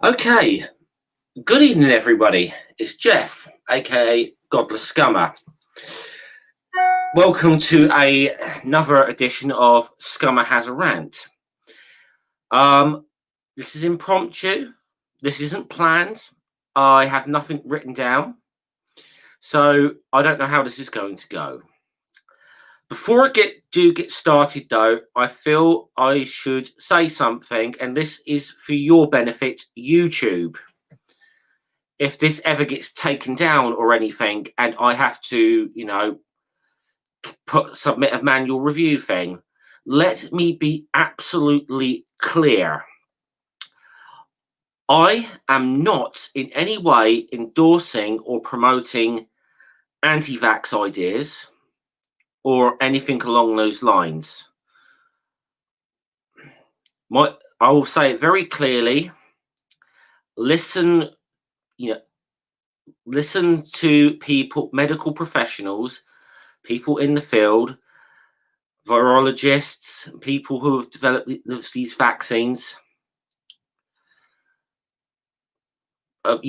Okay, good evening, everybody. It's Jeff, aka Godless Scummer. Welcome to another edition of Scummer Has a Rant. This is impromptu. This isn't planned. I have nothing written down, so I don't know how this is going to go. Before I get started, though, I feel I should say something, and this is for your benefit, YouTube. If this ever gets taken down or anything, and I have to, submit a manual review thing, let me be absolutely clear. I am not in any way endorsing or promoting anti-vax ideas or anything along those lines. I will say it very clearly. Listen to people, medical professionals, people in the field, virologists, people who have developed these vaccines. Follow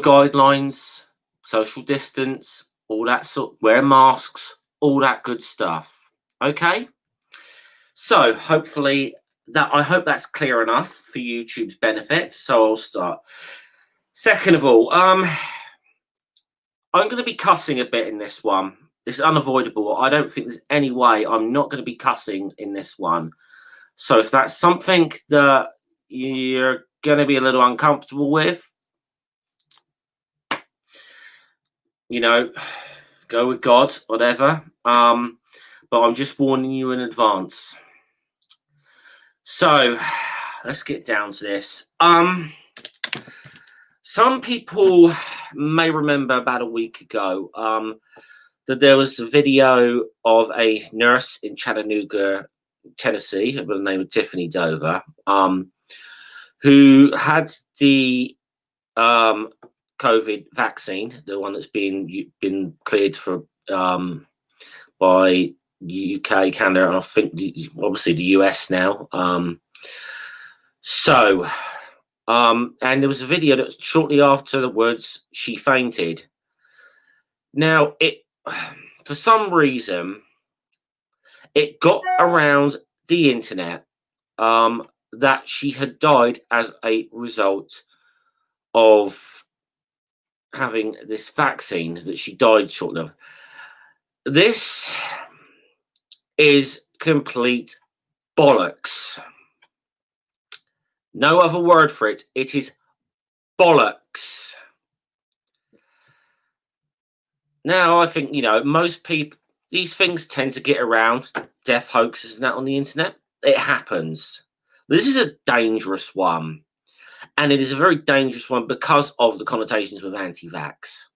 guidelines, social distance, all that sort, wear masks, all that good stuff. Okay? So hopefully I hope that's clear enough for YouTube's benefit. So I'll start. Second of all, I'm going to be cussing a bit in this one. It's unavoidable. I don't think there's any way I'm not going to be cussing in this one. So if that's something that you're going to be a little uncomfortable with, go with God, whatever. But I'm just warning you in advance. So let's get down to this. Some people may remember about a week ago that there was a video of a nurse in Chattanooga, Tennessee, by the name of Tiffany Dover, who had the COVID vaccine, the one that's been cleared for by UK, Canada, and I think obviously the US now. And there was a video that was shortly afterwards she fainted. Now, for some reason, it got around the internet that she had died as a result of having this vaccine, that she died shortly of. This is complete bollocks. No other word for it. It is bollocks. Now, I think, most people, these things tend to get around, death hoaxes and that on the internet. It happens. This is a dangerous one. And it is a very dangerous one because of the connotations with anti-vax.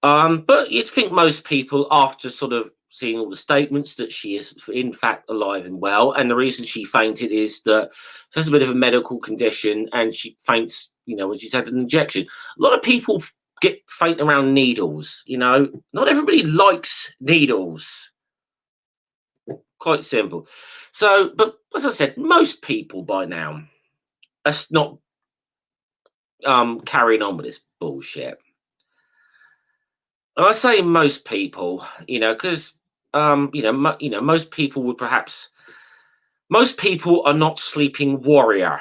But you'd think most people, after sort of seeing all the statements that she is in fact alive and well, and the reason she fainted is that she has a bit of a medical condition and she faints, when she's had an injection. A lot of people get faint around needles, not everybody likes needles. Quite simple. So, but as I said, most people by now are not carrying on with this bullshit. And I say most people, because most people would perhaps. Most people are not sleeping warrior.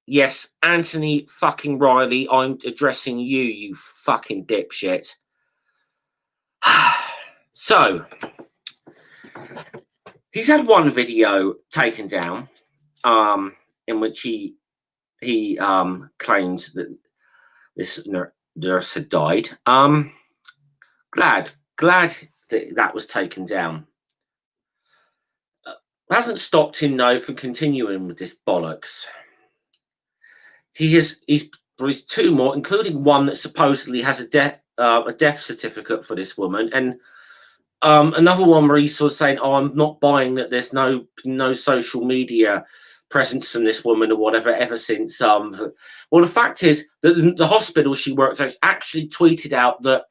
Yes, Anthony fucking Riley, I'm addressing you, you fucking dipshit. So, he's had one video taken down, in which he claims that this nurse had died. Glad that was taken down. Hasn't stopped him though from continuing with this bollocks. He's released two more, including one that supposedly has a death certificate for this woman, and another one where he's sort of saying, "Oh, I'm not buying that. There's no social media presence from this woman or whatever ever since." Well, the fact is that the hospital she works at actually tweeted out that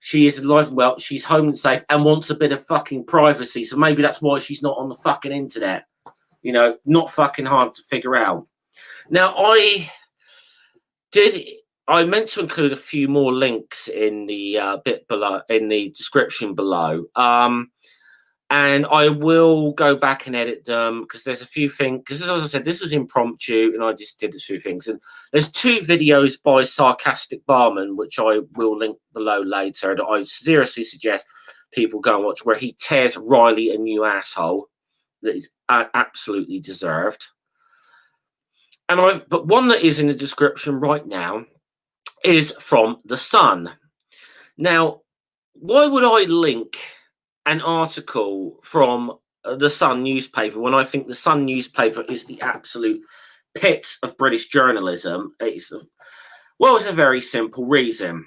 she is alive and well, she's home and safe, and wants a bit of fucking privacy. So maybe that's why she's not on the fucking internet. Not fucking hard to figure out. Now, I meant to include a few more links in the bit below, in the description below. And I will go back and edit them because there's a few things. Because as I said, this was impromptu, and I just did a few things. And there's 2 videos by Sarcastic Barman, which I will link below later, that I seriously suggest people go and watch, where he tears Riley a new asshole that is absolutely deserved. And but one that is in the description right now is from The Sun. Now, why would I link an article from the Sun newspaper when I think the Sun newspaper is the absolute pit of British journalism? It's a very simple reason.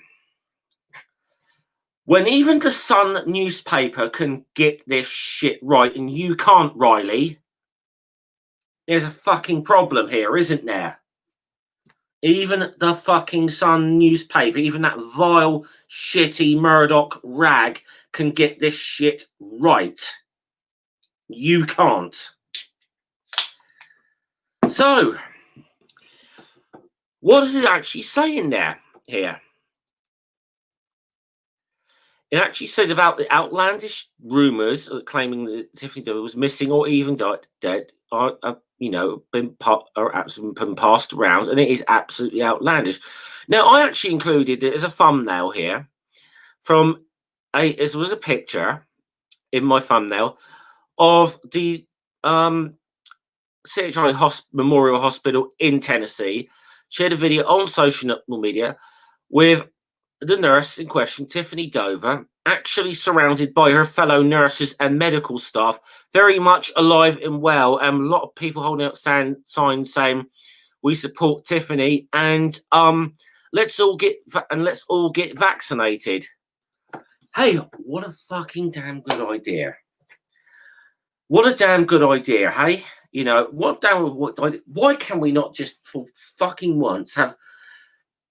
When even the Sun newspaper can get this shit right and you can't, Riley, there's a fucking problem here, isn't there? Even the fucking Sun newspaper, even that vile, shitty Murdoch rag can get this shit right. You can't. So, what does it actually say in there here? It actually says about the outlandish rumours claiming that Tiffany Dover was missing or even dead are been passed around, and it is absolutely outlandish. Now, I actually included it as a thumbnail here from it was a picture in my thumbnail of the CHI Memorial Hospital in Tennessee. Shared a video on social media with the nurse in question, Tiffany Dover, actually surrounded by her fellow nurses and medical staff, very much alive and well, and a lot of people holding up signs saying, "We support Tiffany," and let's all get vaccinated. Hey, what a fucking damn good idea! What a damn good idea, hey? Why can we not just for fucking once have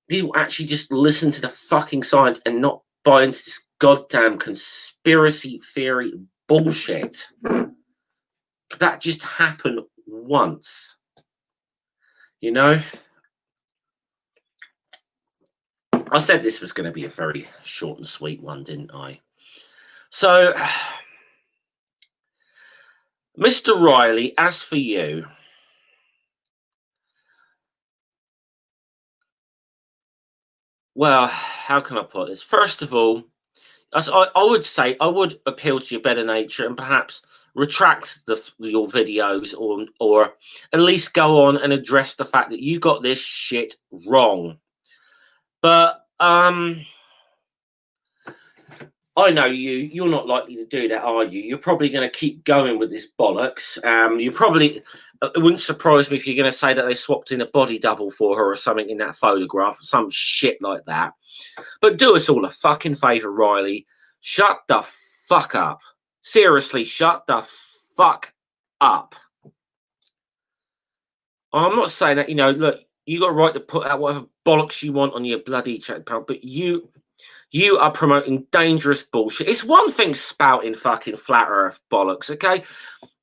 people actually just listen to the fucking science and not buy into this goddamn conspiracy theory bullshit? That just happened once. I said this was going to be a very short and sweet one, didn't I? So, Mr. Riley, as for you, well, how can I put this? First of all, I would say I would appeal to your better nature and perhaps retract your videos, or at least go on and address the fact that you got this shit wrong. But I know you're not likely to do that, are you? You're probably going to keep going with this bollocks. It wouldn't surprise me if you're going to say that they swapped in a body double for her or something in that photograph, some shit like that. But do us all a fucking favor, Riley. Shut the fuck up. Seriously, shut the fuck up. I'm not saying that, look, you got a right to put out whatever bollocks you want on your bloody chat, but you are promoting dangerous bullshit. It's one thing spouting fucking flat earth bollocks, okay?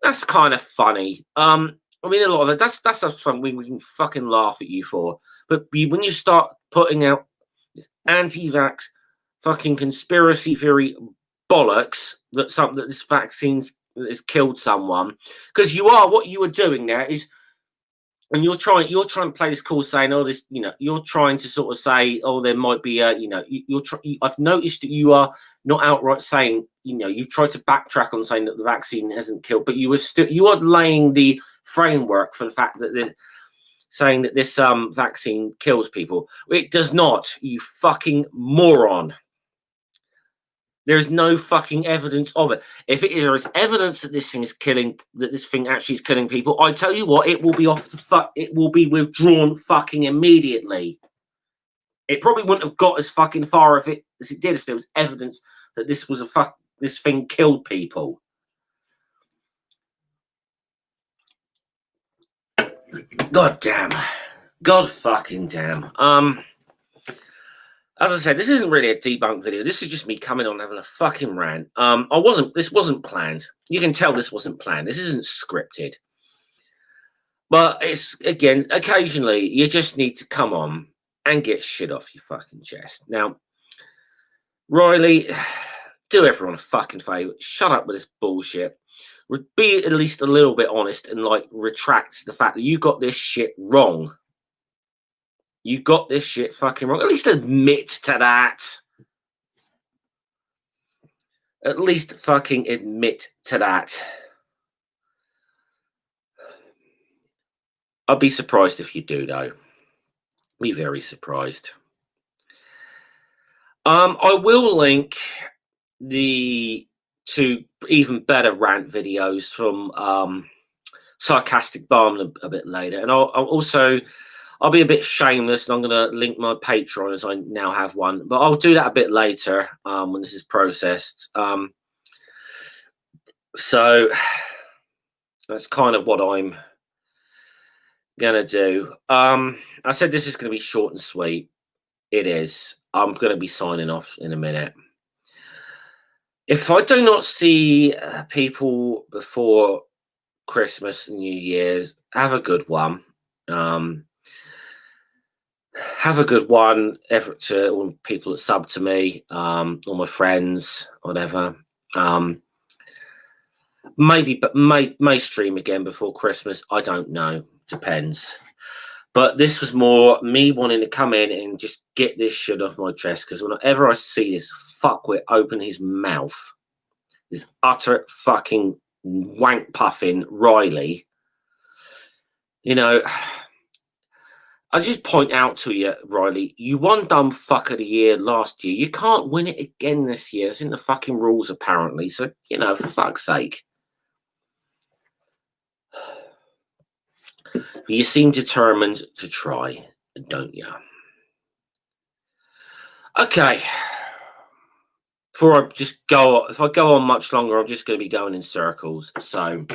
That's kind of funny. A lot of it, that's something we can fucking laugh at you for. But when you start putting out this anti-vax fucking conspiracy theory bollocks that this vaccine has killed someone, because what you were doing there is, and you're trying to play this cool, saying, "Oh, this," you're trying to sort of say, "Oh, there might be a," I've noticed that you are not outright saying, you've tried to backtrack on saying that the vaccine hasn't killed, but you are laying the framework for the fact that saying that this vaccine kills people. It does not, you fucking moron. There's no fucking evidence of it. If there is evidence that this thing actually is killing people, I tell you what, it will be it will be withdrawn fucking immediately. It probably wouldn't have got as fucking far as it did if there was evidence that this thing killed people. God damn. God fucking damn. As I said, this isn't really a debunk video. This is just me coming on having a fucking rant. This wasn't planned. You can tell this wasn't planned. This isn't scripted. But it's, again, occasionally you just need to come on and get shit off your fucking chest. Now, Riley, do everyone a fucking favour. Shut up with this bullshit. Be at least a little bit honest and like retract the fact that you got this shit wrong. You got this shit fucking wrong. At least admit to that. At least fucking admit to that. I'd be surprised if you do, though. Be very surprised. I will link the two even better rant videos from Sarcastic Barman a bit later, and I'll be a bit shameless, and I'm going to link my Patreon as I now have one, but I'll do that a bit later when this is processed. So that's kind of what I'm going to do. I said this is going to be short and sweet. It is. I'm going to be signing off in a minute. If I do not see people before Christmas and New Year's, have a good one. Have a good one. Effort to all people that sub to me, all my friends, whatever. Maybe, but may stream again before Christmas. I don't know. Depends. But this was more me wanting to come in and just get this shit off my chest, because whenever I see this fuckwit open his mouth, this utter fucking wank puffing Riley, you know, I just point out to you, Riley, you won dumb fuck of the year last year. You can't win it again this year. It's in the fucking rules, apparently. So, you know, for fuck's sake. You seem determined to try, don't you? Okay. Before I just go, if I go on much longer, I'm just going to be going in circles. So,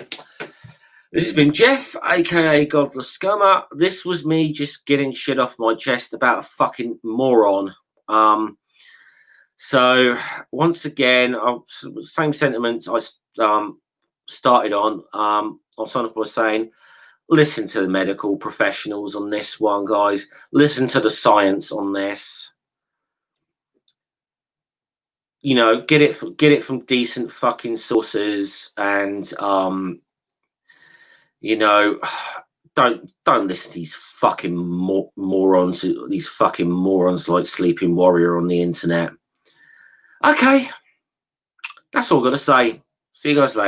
this has been Jeff, aka Godless Scummer. This was me just getting shit off my chest about a fucking moron. So, once again, same sentiments I started on. I'll sign off by saying, listen to the medical professionals on this one, guys. Listen to the science on this. You know, get it from decent fucking sources, and you know, don't listen to these fucking morons. These fucking morons like Sleeping Warrior on the internet. Okay, that's all I've got to say. See you guys later.